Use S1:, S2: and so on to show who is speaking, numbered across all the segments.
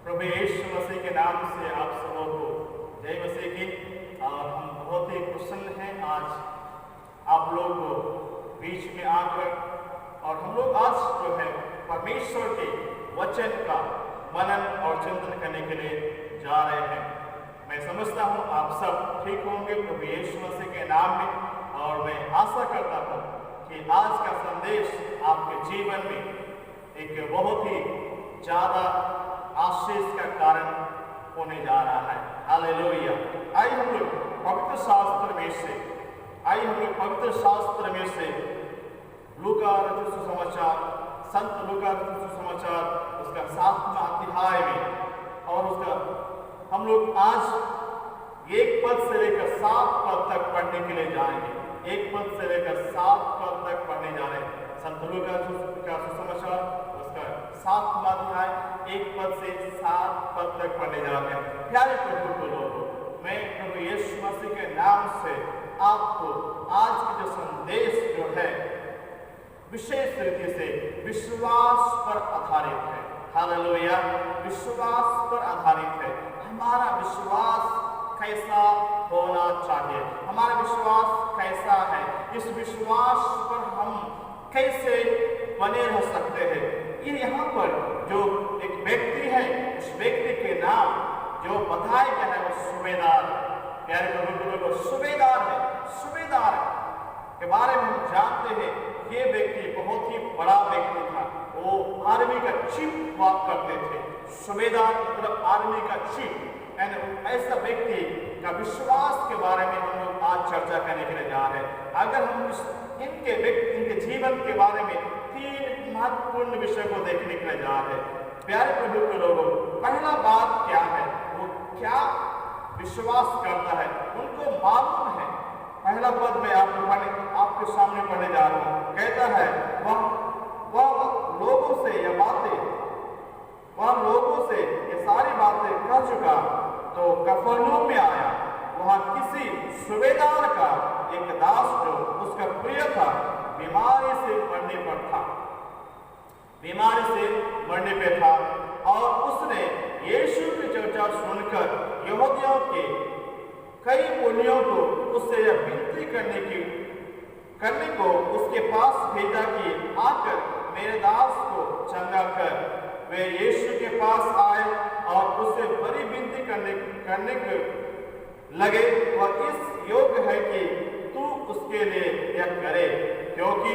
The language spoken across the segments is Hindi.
S1: प्रभु यीशु मसीह के नाम से आप सबों को जय मसीह की। और हम बहुत ही प्रसन्न हैं आज आप लोग को बीच में आकर, और हम लोग आज जो है परमेश्वर के वचन का मनन और चिंतन करने के लिए जा रहे हैं। मैं समझता हूँ आप सब ठीक होंगे प्रभु यीशु मसीह के नाम में, और मैं आशा करता हूँ कि आज का संदेश आपके जीवन में एक बहुत ही ज़्यादा आशीष का कारण होने जा रहा है। हालेलुया। आइए हम लोग पवित्र शास्त्र में से लूका रचित सुसमाचार, संत लूका रचित सुसमाचार उसका 7वां अध्याय में, और उसका हम लोग आज 1 पद से लेकर 7 पद तक पढ़ने के लिए जाएंगे। 1 पद से लेकर 7 पद तक पढ़ने जा रहे हैं। संत लूका का सुसमाचार उसका 7वां अध्याय 1 पद से 7 पद तक पढ़ने जा रहे हैं। प्यारे प्रभु के लोगों, मैं प्रभु यीशु मसीह के नाम से आपको आज की जो संदेश जो है विशेष तरीके से विश्वास पर आधारित है। हालेलुया। विश्वास पर आधारित है। हमारा विश्वास कैसा होना चाहिए, हमारा विश्वास कैसा है, इस विश्वास पर हम कैसे बने रह सकते हैं। ये यहाँ पर जो एक व्यक्ति है, उस व्यक्ति के नाम जो बताया गया है वो सूबेदार। प्यारे प्रभु को सूबेदार है। सूबेदार के बारे में हम जानते हैं ये व्यक्ति बहुत ही बड़ा व्यक्ति था। वो आर्मी का चीफ हुआ करते थे। सूबेदार मतलब आर्मी का चीफ। ऐसा व्यक्ति का विश्वास के बारे में हम लोग आज चर्चा करने के लिए जा रहे हैं। अगर हम इनके जीवन के बारे में 3 महत्वपूर्ण विषय को देखने के लिए जा रहे हैं। प्यारे प्रभु के लोगों, पहला बात क्या है, वो क्या विश्वास करता है, उनको मालूम है। पहला पद में आपके सामने पढ़ने जा रहा हूँ। कहता है वह लोगों से ये सारी बातें कह चुका तो कफरनहूम में आया। वहां किसी सूबेदार का एक दास जो उसका प्रिय था बीमारी से मरने पे था, और उसने यीशु की चर्चा सुनकर यहूदियों के कई पुण्यों को उससे यह विनती करने को उसके पास भेजा कि आकर मेरे दास को चंगा कर। वे यीशु के पास आए और उससे बड़ी विनती करने को लगे, वह इस योग्य है कि तू उसके लिए यह करे, क्योंकि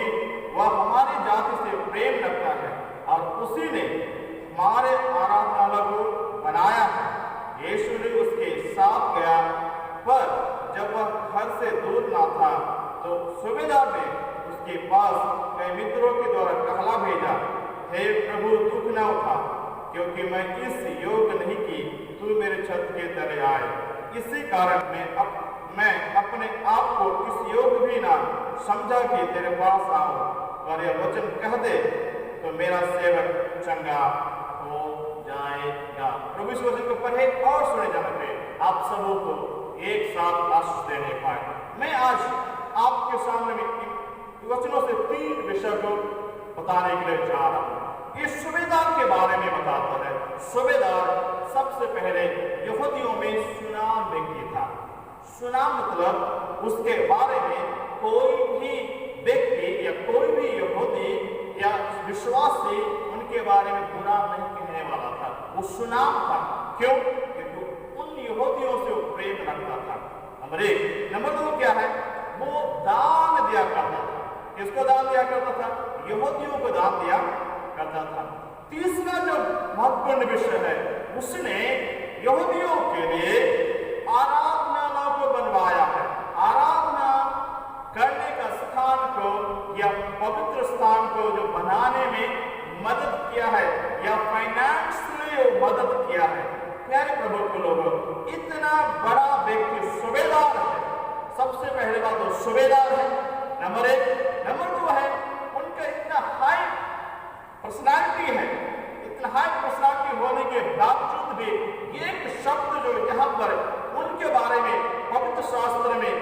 S1: वह हमारी जाति से प्रेम रखता है और उसी ने हमारे आराधनालय को बनाया है। यीशु ने उसके साथ गया, पर जब वह घर से दूर ना था तो सूबेदार ने उसके पास कई मित्रों के द्वारा कहला भेजा, हे प्रभु दुख न उठा, क्योंकि मैं इस योग्य नहीं कि तू मेरे छत के तले आए। इसी कारण मैं अपने आप को इस योग्य भी ना समझा कि तेरे पास आऊं, और यह वचन कह दे तो मेरा सेवक चंगा हो जाएगा। प्रभु इस वचन को पढ़े और सुने जाने पे आप सबों को एक साथ आशीष देने पाए। मैं आज आपके सामने वचनों से 3 विषय को बताने के लिए जा रहा हूँ। इस सूबेदार के बारे में बताता है। सूबेदार सबसे पहले यहूदियों में सुनाम व्यक्ति था। सुनाम मतलब उसके बारे में कोई भी व्यक्ति या कोई भी यहूदी या विश्वासी उनके बारे में बुरा नहीं कहने वाला था। वो सुनाम था। क्यों? क्योंकि उन यहूदियों से वो प्रेम रखता था। नंबर 1। नंबर 2 क्या है? वो दान दिया करता था। किसको दान दिया करता था? यहूदियों को दान दिया करता था। तीसरा जो महत्वपूर्ण विषय है, उसने यहूदियों के लिए आराधनालय को बनवाया है। आराधना करने का स्थान को या पवित्र स्थान को जो बनाने में मदद किया है या फाइनेंशियली मदद किया है। प्यारे प्रभु के लोगों, इतना बड़ा व्यक्ति सूबेदार है। सबसे पहले बात तो सूबेदार है, नंबर 1। नंबर 2 है उनका इतना हाई पर्सनालिटी है। इतना हाई पर्सनालिटी होने के बावजूद भी एक शब्द जो यहाँ पर उनके बारे में पवित्र शास्त्र में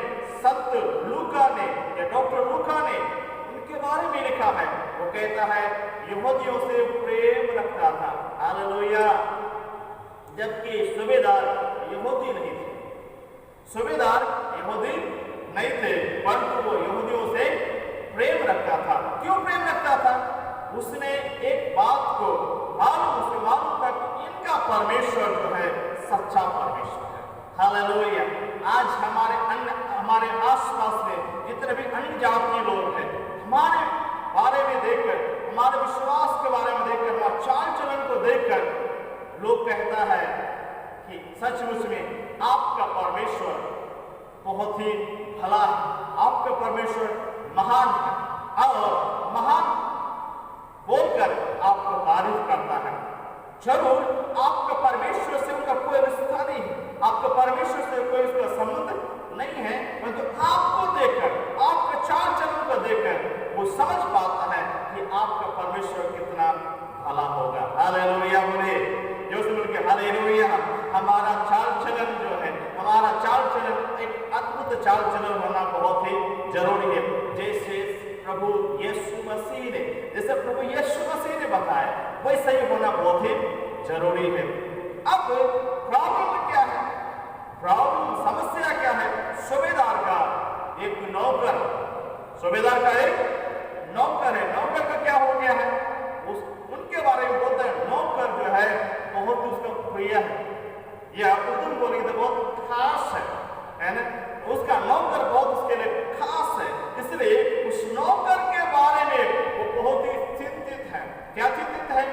S1: संत लूका ने या डॉक्टर लूका ने उनके बारे में लिखा है। वो कहता है यहूदियों से प्रेम रखता था। हालेलुया। जबकि सूबेदार यहूदी नहीं थे। सूबेदार यहूदी नहीं थे, परंतु वो यहूदियों से प्रेम रखता था। क्यों प्रेम रखता था? उसने एक बात को उसे मालूम था कि इनका परमेश्वर जो है सच्चा परमेश्वर है। हालेलुया। आज हमारे आसपास में जितने भी अन्य जातीय लोग हैं, हमारे बारे में देखकर, हमारे विश्वास के बारे में देखकर, हमारे चाल चलन को देखकर लोग कहता है कि सचमुच में आपका परमेश्वर बहुत ही भला है, आपका परमेश्वर महान है, और महान बोलकर आपको तारीफ करता है। जरूर आपका परमेश्वर से उनका कोई रिश्ता नहीं है, आपका परमेश्वर से कोई उसका संबंध नहीं है, परंतु आपको देखकर, आपके चाल चलन को देखकर वो समझ पाता है कि आपका परमेश्वर कितना भला होगा। हालेलुया बोले, जो सुन के हालेलुया। हमारा चाल चलन जो है, हमारा चाल चलन एक अद्भुत चाल चलन होना बहुत ही जरूरी है। जैसे प्रभु यीशु मसीह ने बताया, वैसा ही होना बहुत ही जरूरी है। अब प्रॉब्लम क्या है? समस्या क्या है? सूबेदार का एक नौकर, सूबेदार का एक नौकर है। नौकर का क्या हो गया है? उनके बारे में बोलते हैं, नौकर जो है बहुत उसका प्रिय है, या उर्दू बोलेंगे तो बहुत खास है ना? उसका नौकर बहुत उसके लिए खास है, इसलिए उस नौकर के बारे में वो बहुत ही चिंतित है। क्या चिंतित है?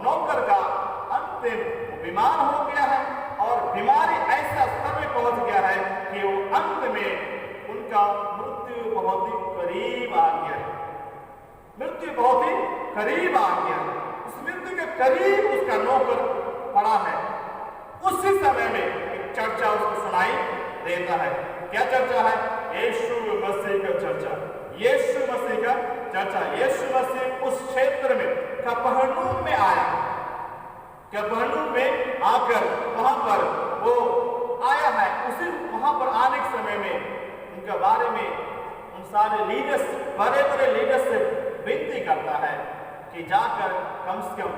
S1: नौकर का अंतिम बीमार हो गया है, और बीमारी ऐसा स्तर में पहुंच गया है कि वो अंत में उनका मृत्यु बहुत ही करीब आ गया है। मृत्यु बहुत ही करीब आ गया है। उस मृत्यु के करीब उसका नौकर पड़ा है। उसी समय में एक चर्चा उसको सुनाई देता है। क्या चर्चा है? यीशु मसीह का चर्चा। यीशु मसीह का चर्चा। यीशु मसीह उस क्षेत्र में कफरनहूम में आया। कफरनहूम में आकर वहां पर वो आया है। उसी वहां पर आने के समय में उनके बारे में उन सारे लीडर्स, बड़े बड़े लीडर्स से विनती करता है कि जाकर कम से कम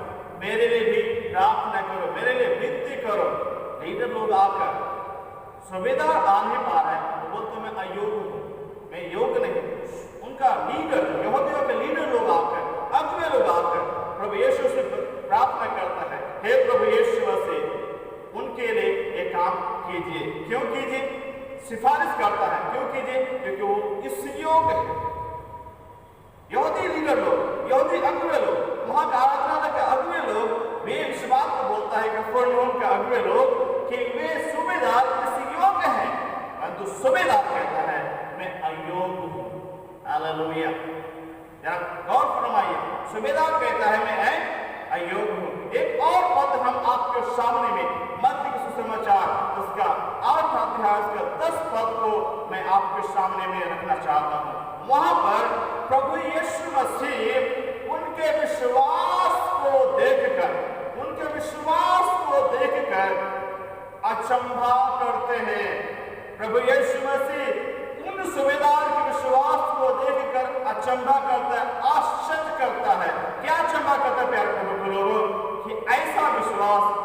S1: मेरे लिए भी प्रार्थना करो, मेरे लिए विनती करो। लीडर लोग आकर, सूबेदार आ नहीं पा रहा है, वो बोलते मैं अयोग्य हूँ, मैं योग्य नहीं। उनका लीडर, यहूदियों के लीडर लोग आकर, अगुवे लोग आकर प्रभु यीशु से प्रार्थना करता है, हे प्रभु यीशु मसीह उनके लिए ये काम कीजिए। क्यों कीजिए? सिफारिश करता है। क्यों कीजिए? क्योंकि वो इस योग्य है। यहूदी लीडर लोग, यहूदी अगुवे लोग, वहां का आराधनालय के अगुवे लोग, वे इस बात को बोलता है कफरनहूम के अगुवे लोग कि वे सूबेदार इस योग्य है, परंतु सूबेदार कहता है मैं अयोग्य हूं। हालेलुया। जरा गौर फरमाइए, सूबेदार कहता है मैं अयोग्य हूं। एक और पद हम आपके सामने में मत्ती के सुसमाचार उसका 8 अध्याय उसका 10 पद को मैं आपके सामने में रखना चाहता हूं। वहां पर प्रभु यीशु मसीह उनके विश्वास को देखकर, उनके विश्वास को देखकर अचंभा करते हैं। प्रभु यीशु मसीह उन सूबेदार के विश्वास को देखकर अचंभा करता है, आश्चर्य करता है। क्या अचंभा करता है प्यारे प्रभु के लोगों? कि ऐसा विश्वास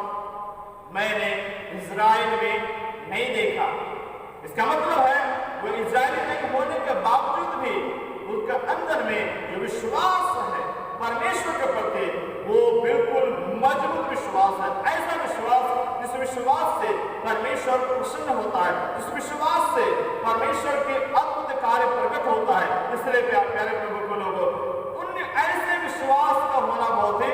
S1: मैंने इजराइल में नहीं देखा। इसका मतलब है वो इजरायली नहीं होने के बावजूद भी उनका अंदर में जो विश्वास है परमेश्वर के प्रति, वो बिल्कुल मजबूत विश्वास है। ऐसा विश्वास जिस विश्वास से परमेश्वर प्रसन्न होता है, जिस विश्वास से परमेश्वर के अद्भुत कार्य प्रकट होता है। इसलिए प्यारे प्रभु के लोगों, उन ऐसे विश्वास का होना बहुत ही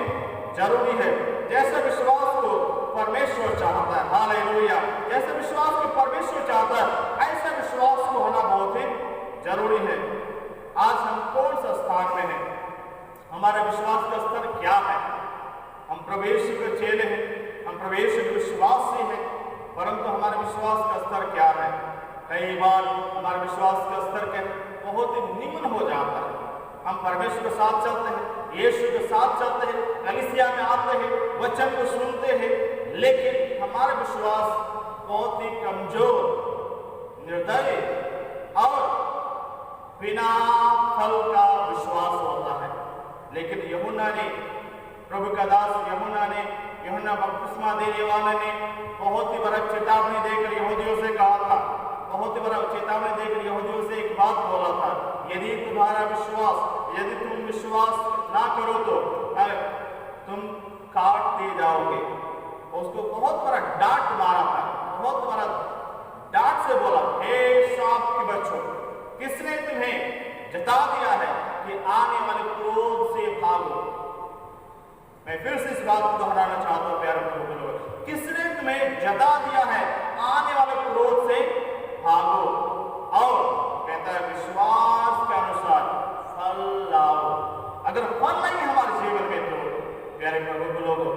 S1: जरूरी है, जैसे विश्वास को परमेश्वर चाहता है। हालेलुया। जैसे विश्वास को परमेश्वर चाहता है, ऐसा विश्वास को होना बहुत ही जरूरी है। आज हम कौन सा स्थान में हैं? हमारा विश्वास का स्तर क्या है? हम प्रभु यीशु के चेले हैं, हम प्रभु यीशु के विश्वासी हैं, परंतु हमारे विश्वास का स्तर क्या है? कई बार हमारे विश्वास का स्तर के बहुत ही निम्न हो जाता है। हम परमेश्वर के साथ चलते हैं, यीशु के साथ चलते हैं, कलीसिया में आते हैं, वचन को सुनते हैं, लेकिन हमारा विश्वास बहुत ही कमजोर, निर्दयी और बिना फल का विश्वास होता है। लेकिन यूहन्ना ने, प्रभु का दास यूहन्ना ने यूहन्ना बपतिस्मा देने वाले ने बहुत ही बड़ा चेतावनी देकर यहूदियों से कहा था, बहुत ही बड़ा चेतावनी देकर यहूदियों से एक बात बोला था, यदि तुम्हारा विश्वास, यदि तुम विश्वास ना करो तो तुम काट दिए जाओगे। उसको बहुत बड़ा डांट मारा था, बहुत बड़ा डांट से बोला, हे सांप के बच्चों, किसने तुम्हें जता दिया है कि आने वाले क्रोध से भागो। मैं फिर से इस बात को दोहराना चाहता हूं प्यारे लोग, किसने तुम्हें जता दिया है आने वाले क्रोध से भागो। और कहता है विश्वास के अनुसार फल लाओ। अगर फल नहीं हमारे जीवन में तो प्यारे प्रभु लोगों,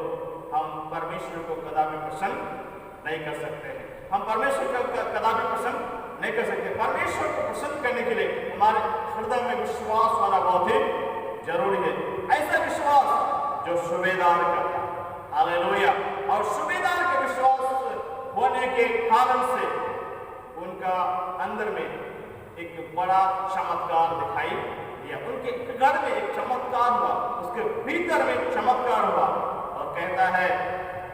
S1: हम परमेश्वर को कदापि प्रसन्न नहीं कर सकते हैं। हम परमेश्वर को कदापि प्रसन्न नहीं कर सकते। परमेश्वर को प्रसन्न करने के लिए हमारे हृदय में विश्वास होना बहुत ही जरूरी है। ऐसा विश्वास जो सूबेदार का, हालेलुया। और सूबेदार के विश्वास होने के कारण से उनका अंदर में एक बड़ा चमत्कार दिखाई दिया। उनके घर में एक चमत्कार हुआ, उसके भीतर में चमत्कार हुआ। और कहता है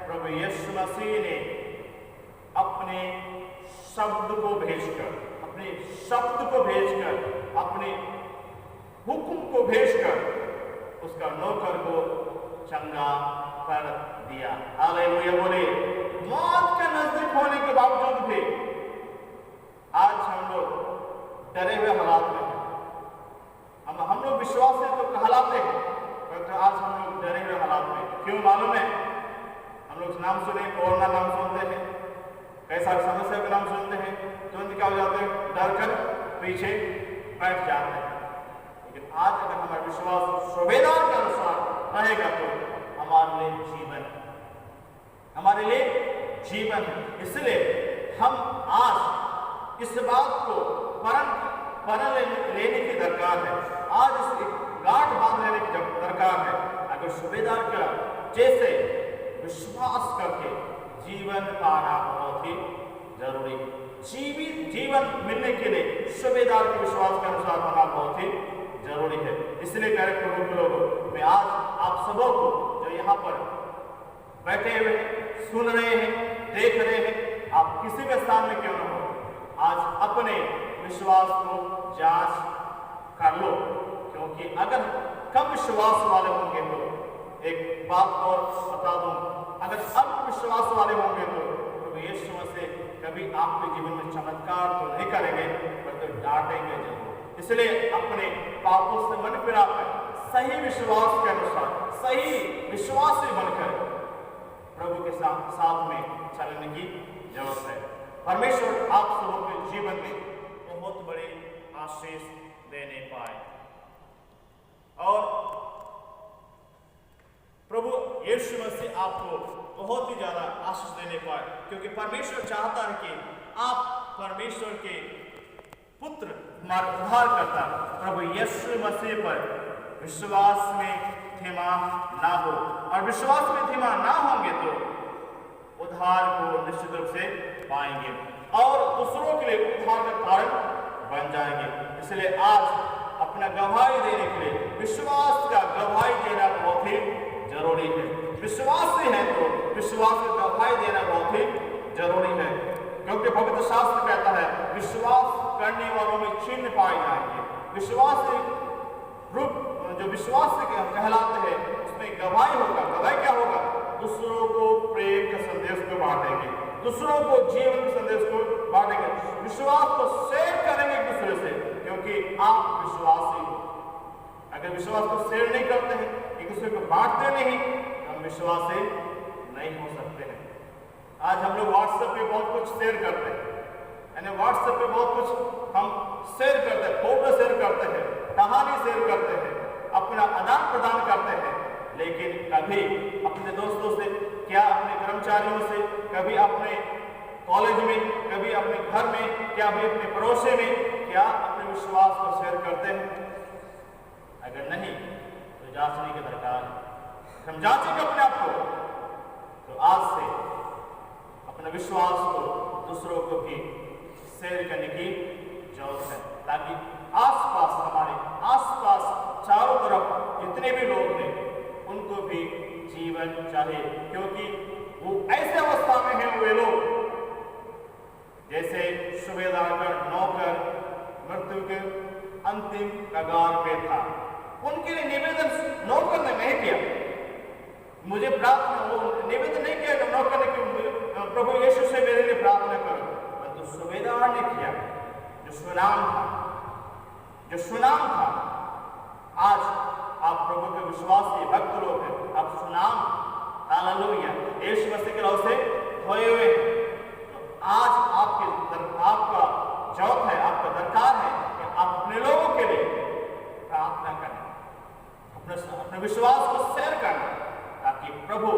S1: प्रभु यीशु मसीह ने अपने शब्द को भेजकर, अपने शब्द को भेजकर, अपने हुक्म को भेजकर उसका नौकर को चंगा कर दिया। हालेलुया बोले। मौत के नजदीक होने के बावजूद भी आज हम लोग डरे हुए हालात में हैं। हम लोग विश्वास से तो कहलाते हैं, पर आज हम लोग डरे हुए हालात में। क्यों मालूम है? हम लोग नाम सुने, कोरोना नाम सुनते हैं, कई सारी समस्या के नाम सुनते हैं, तुरंत क्या हो जाते हैं, डर कर पीछे बैठ जाते हैं। लेकिन आज अगर हमारा विश्वास सूबेदार के अनुसार रहेगा तो हमारे लिए जीवन, हमारे लिए जीवन है। इसलिए हम आज इस बात को परण लेने की दरकार है। आज इस गांठ बांध लेने की दरकार है। अगर सूबेदार का जैसे विश्वास करके जीवन पाना बहुत ही जरूरी है। जीवन मिलने के लिए सूबेदार के विश्वास के अनुसार होना बहुत ही जरूरी है। इसलिए प्यारे प्रभु के लोगों, मैं आज आप सबों को जो यहाँ पर बैठे हुए सुन रहे हैं, देख रहे हैं, आप किसी भी स्थान में क्यों न हो, आज अपने विश्वास को जांच कर लो। क्योंकि अगर कम विश्वास वाले होंगे तो एक बात और बता दूं, अगर अल्प विश्वास वाले होंगे तो प्रभु यीशु मसीह कभी आपके जीवन में चमत्कार तो नहीं करेंगे, पर तो डांटेंगे जरूर। इसलिए अपने पापों से मन फिराकर सही विश्वास के अनुसार, सही विश्वासी बनकर प्रभु के साथ में चलने की जरूरत है। परमेश्वर आप सबों के जीवन में बहुत बड़े आशीष देने पाए और प्रभु यीशु मसीह आपको बहुत ही ज्यादा आशीष देने पाए, क्योंकि परमेश्वर चाहता है कि आप परमेश्वर के पुत्र, हमारे उद्धारकर्ता प्रभु यीशु मसीह पर विश्वास में धीमा ना हो। और विश्वास में धीमा ना होंगे तो उद्धार को निश्चित रूप से पाएंगे और दूसरों के लिए उद्धार का कारण बन जाएंगे। इसलिए आज अपना गवाही देने के लिए विश्वास का गवाही देना बहुत ही जरूरी है। विश्वासी है तो विश्वास का गवाही देना बहुत ही जरूरी है, क्योंकि पवित्र शास्त्र कहता है विश्वास करने वालों में चिन्ह पाए जाएंगे। विश्वासी रूप जो विश्वास से कहलाते हैं उसमें गवाही होगा। गवाही क्या होगा? दूसरों को प्रेम के संदेश को बांटेंगे, दूसरों को जीवन के संदेश को बांटेंगे, विश्वास को शेयर करेंगे एक दूसरे से, क्योंकि आप विश्वासी हो। अगर विश्वास को शेयर नहीं करते हैं, एक दूसरे को बांटते नहीं, हम विश्वासी नहीं हो सकते हैं। आज हम लोग व्हाट्सएप पे बहुत कुछ शेयर करते हैं, यानी व्हाट्सएप पे बहुत कुछ हम शेयर करते हैं, फोटो शेयर करते हैं, कहानी शेयर करते हैं, अपना आदान प्रदान करते हैं, लेकिन कभी अपने दोस्तों से, क्या अपने कर्मचारियों से, कभी अपने कॉलेज में, कभी अपने घर में, क्या अभी अपने पड़ोसी में, क्या अपने विश्वास को शेयर करते हैं? अगर नहीं तो जांचने की दरकार है। हम जांचेंगे अपने आप को तो आज से अपने विश्वास को दूसरों को भी शेयर करने की जरूरत है, ताकि आसपास, हमारे आसपास चारों तरफ जितने भी लोग हैं उनको भी जीवन चाहिए, क्योंकि वो ऐसे अवस्था में हैं वे लोग जैसे सूबेदार का नौकर मृत्यु के अंतिम कगार पे था। उनके लिए निवेदन नौकर ने नहीं किया, मुझे प्रार्थना, वो निवेदन नहीं किया नौकर ने कि प्रभु यीशु से मेरे लिए प्रार्थना करो, परंतु सूबेदार ने किया जो सुनाम था। आज आप प्रभु के विश्वासी भक्त लोग हैं, आप सुनाम हालेलुया यीशु मसीह के लहू से धोए हुए हैं। तो आज आपका जॉब है, आपका दरकार है कि आप अपने लोगों के लिए प्रार्थना करें, अपने विश्वास को शेयर करें, ताकि प्रभु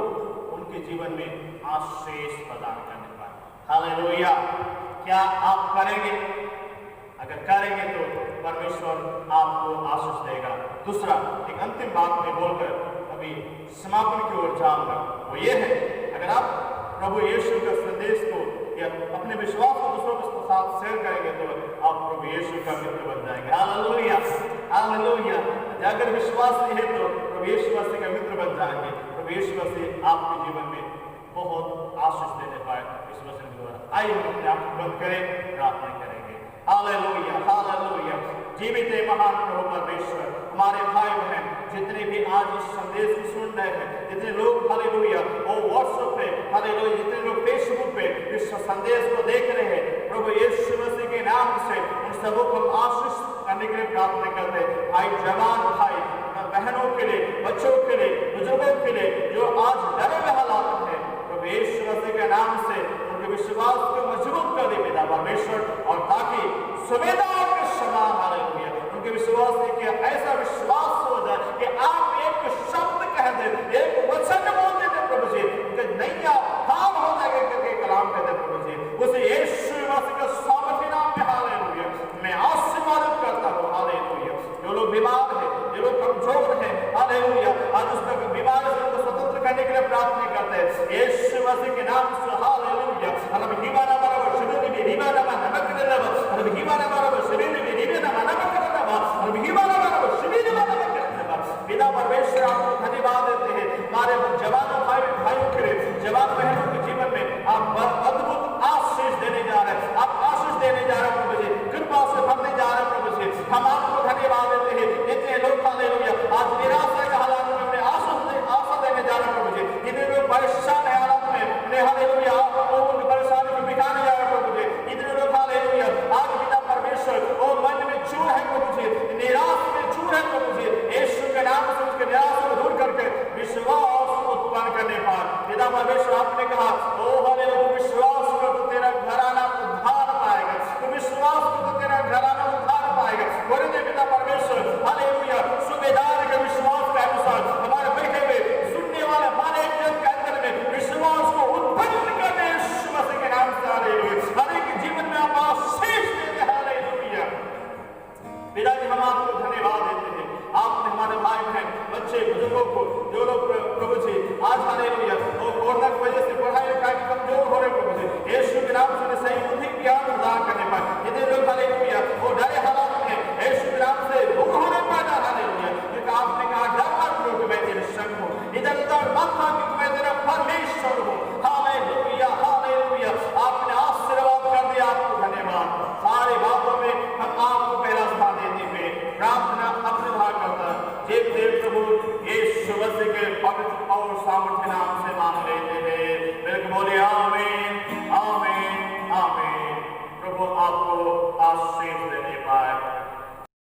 S1: उनके जीवन में आशीष प्रदान करने पाए। हालेलुया। क्या आप करेंगे? अगर करेंगे तो परमेश्वर आपको आशीष देगा। दूसरा, एक अंतिम बात में बोलकर अभी समापन की ओर जाऊंगा, वो ये है, अगर आप प्रभु यीशु के संदेश को या अपने विश्वास को दूसरों के साथ शेयर करेंगे तो आप प्रभु यीशु का मित्र बन जाएंगे। Hallelujah, hallelujah. अगर विश्वास नहीं है तो प्रभु यीशु मसीह का मित्र बन जाएंगे। प्रभु यीशु मसीह आपके जीवन में बहुत आशीष देने पाए इस वचन के द्वारा। आइए हम अपने आप को बंद करें, प्रार्थना करेंगे। Hallelujah, hallelujah. जीवित है महान प्रभु परमेश्वर, हमारे भाई बहन जितने भी आज इस संदेश को सुन रहे हैं, जितने लोग हालेलुया वो व्हाट्सएप पे, हालेलुया जितने लोग फेसबुक पे इस संदेश को देख रहे हैं, प्रभु यीशु मसीह के नाम से उन सबों को आशीष करने के लिए प्रार्थना करते हैं। भाई जवान भाई बहनों के लिए, बच्चों के लिए, बुजुर्गों के लिए जो आज डरे हुए हालात में, प्रभु यीशु मसीह के नाम से उनके विश्वास को मजबूत कर दे पिता परमेश्वर, और ताकि सूबेदार के समान हालेलुया उनके विश्वास में कि ऐसा विश्वास हो जाए कि आप एक शब्द कह दे, एक वचन बोल देते प्रभु जी, उनके नैया काम हो जाएगा करके कलाम कहते प्रभु जी। उसे यीशु मसीह के सामर्थ्य नाम में हालेलुया मैं आशीर्वादित करता हूँ। हालेलुया। जो लोग बीमार हैं, जो लोग कमजोर हैं, हालेलुया आज उसका बीमारी से उनको स्वतंत्र करने के लिए प्रार्थना करते हैं यीशु मसीह के नाम से। हालेलुया। हम हिमाना बराबर शरीर में हिमाना नमक दे रहा है, हम हिमाना बराबर शरीर में हिमाना नमक दे रहा है, हम हिमाना बराबर शरीर में नमक दे रहा है। पिता परमेश्वर आपको धन्यवाद देते हैं हमारे जवानों भाइयों के लिए, जवान बहनों के जीवन में आप अद्भुत आशीष देने जा रहे हैं, आप आशीष देने जा रहे हैं प्रभु जी, कृपा से भरने जा रहे हैं प्रभु जी। हम आपको धन्यवाद देते हैं। इतने लोग हालेलुया आज निराशा के हालात में उन्हें आशा देने जा रहे हैं प्रभु जी, इतने लोग परेशान है हालात में उन्हें हालेलुया उनकी परेशानी को मिटाने जा रहे हैं प्रभु जी। इतने लोग हालेलुया आज पिता परमेश्वर वो मन में चूर है प्रभु जी, निराश में चूर है प्रभु जी, यीशु के नाम से उसके निराशा को दूर करके विश्वास उत्पन्न करने पर पिता परमेश्वर आपने कहा ओ हालेलुया विश्वास कर तो तेरा घराना उद्धार पाएगा, तो विश्वास कर तो तेरा घराना उद्धार पाएगा। बोले पिता परमेश्वर हालेलुया सूबेदार के विश्वास के अनुसार हमारे बैठे हुए सुनने वाले हमारे एक जन के अंदर में विश्वास को उत्पन्न करने यीशु मसीह के नाम से हालेलुया हर एक जीवन में आप आशीष देते हालेलुया। पिताजी हम आपको धन्यवाद देते हैं, आपने हमारे भाई बहन बच्चे बुजुर्गों को जो लोग प्रभु जी आज हालेलुया वो कोरोना की वजह से पढ़ाई लिखाई कमजोर हो रहे प्रभु जी, यीशु के नाम से सही बुद्धि ज्ञान प्रदान करने पाए। जितने लोग हालेलुया वो डरे हालात में यीशु के नाम से दूर होने पाए हालेलुया, क्योंकि आपने कहा डर मत लो कि मैं तेरे संग हूँ, इधर उधर मत हो क्योंकि मैं तेरा परमेश्वर हूँ। Hallelujah, hallelujah. आपने आशीर्वाद कर दिया, आपको धन्यवाद। सारे बातों में हम आपको पहला स्थान देते हुए प्रार्थना अपने भाग करता जय देव प्रभु यीशु मसीह के पवित्र और सामर्थ्य नाम से मांग लेते हैं, बिल्कुल बोले आमीन, आमीन, आमीन। प्रभु आपको आशीष दे।